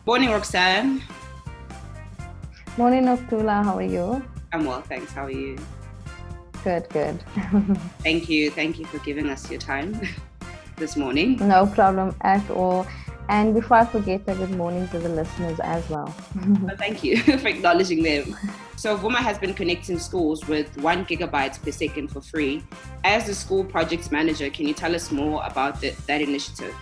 Morning, Roxanne. Morning, Khwela. How are you? I'm well, thanks. How are you? Good, good. Thank you. Thank you for giving us your time this morning. No problem at all. And before I forget, a good morning to the listeners as well. Thank you for acknowledging them. So, Vuma has been connecting schools with 1 gigabyte per second for free. As the school projects manager, can you tell us more about that initiative?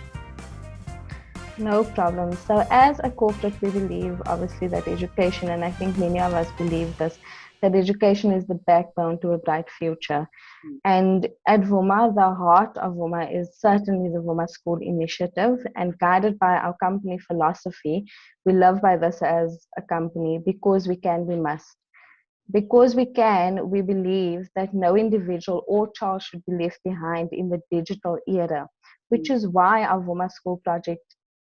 No problem. So, as a corporate, we believe obviously that education, and I think many of us believe this, that education is the backbone to a bright future. And at Vuma, the heart of Vuma is certainly the Vuma School Initiative, and guided by our company philosophy, we live by this as a company: because we can, we must. Because we can, we believe that no individual or child should be left behind in the digital era, which is why our Vuma School project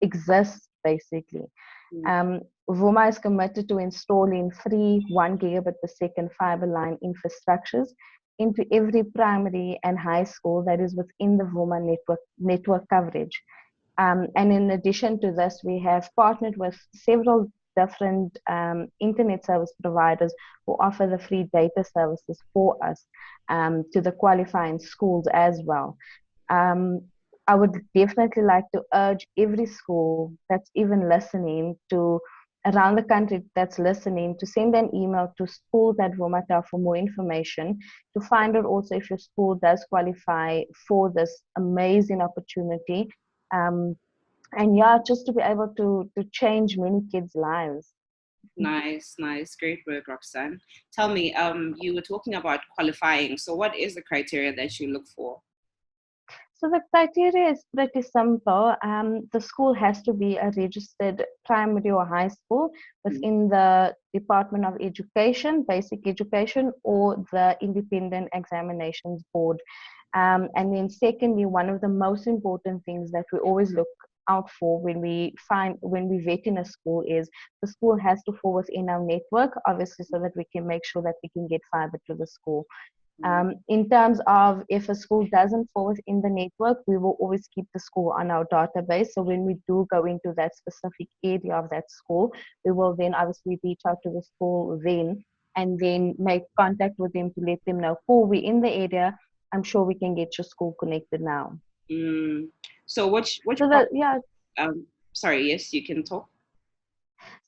exists basically. Vuma is committed to installing free 1 gigabit per second fiber line infrastructures into every primary and high school that is within the Vuma network coverage. And in addition to this, we have partnered with several different internet service providers who offer the free data services for us to the qualifying schools as well. Um, I would definitely like to urge every school that's even listening to around the country that's listening to send an email to schools at Vumatel for more information, to find out also if your school does qualify for this amazing opportunity. Um, and yeah, just to be able to change many kids' lives. Nice, nice. Great work, Roxanne. Tell me, you were talking about qualifying. So, what is the criteria that you look for? So the criteria is pretty simple. The school has to be a registered primary or high school within the Department of Education, Basic Education, or the Independent Examinations Board. And then secondly, one of the most important things that we always look out for when we vet in a school is the school has to fall within our network, obviously, so that we can make sure that we can get fiber to the school. In terms of if a school doesn't fall within the network, we will always keep the school on our database. So when we do go into that specific area of that school, we will then obviously reach out to the school then and then make contact with them to let them know, oh, we're in the area. I'm sure we can get your school connected now. Mm. So, which So that, yeah, sorry, yes, you can talk.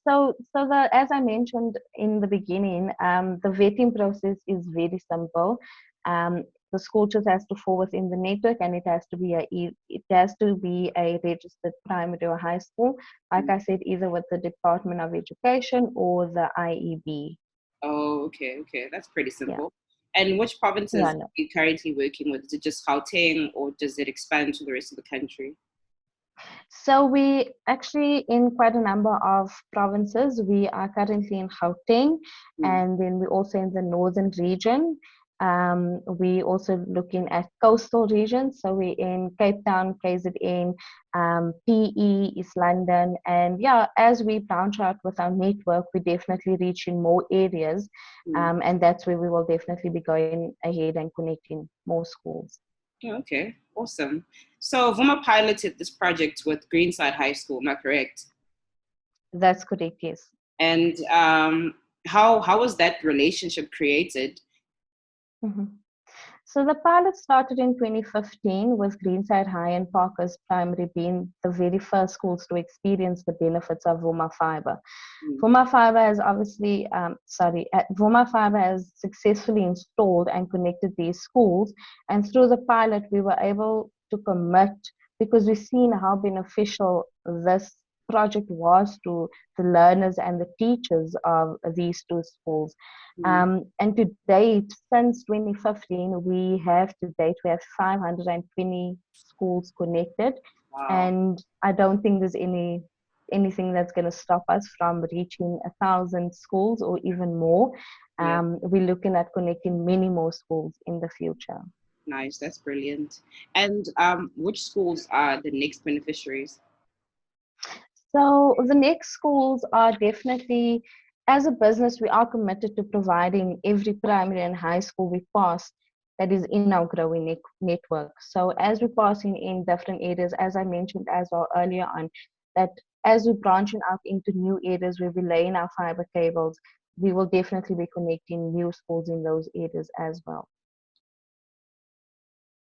as I mentioned in the beginning, the vetting process is very simple. The school just has to fall within the network, and it has to be a registered primary or high school. Like I said, either with the Department of Education or the IEB. Oh, okay, okay. That's pretty Yeah, simple. And which provinces yeah, are no. you currently working with? Is it just Gauteng or does it expand to the rest of the country? So we actually in quite a number of provinces. We are currently in Gauteng, Mm. and then we're also in the northern region. We also looking at coastal regions. So we're in Cape Town, KZN, PE, East London, and yeah, as we branch out with our network, we definitely reach in more areas, Mm. and that's where we will definitely be going ahead and connecting more schools. Okay, awesome. So Vuma piloted this project with Greenside High School, am I correct? That's correct, yes. And how was that relationship created? Mhm. So the pilot started in 2015 with Greenside High and Parker's Primary being the very first schools to experience the benefits of Vuma Fiber. Mm. Vuma Fiber has successfully installed and connected these schools, and through the pilot we were able to commit because we've seen how beneficial this project was to the learners and the teachers of these two schools. Mm. And to date, since 2015, we have 520 schools connected, Wow. and I don't think there's anything that's going to stop us from reaching 1,000 schools or even more. Yeah, We're looking at connecting many more schools in the future. nice. That's brilliant. And which schools are the next beneficiaries? So the next schools are definitely, as a business, we are committed to providing every primary and high school we pass that is in our growing network. So as we're passing in different areas, as I mentioned as well earlier on, that as we branching out into new areas where we lay in our fiber cables, we will definitely be connecting new schools in those areas as well.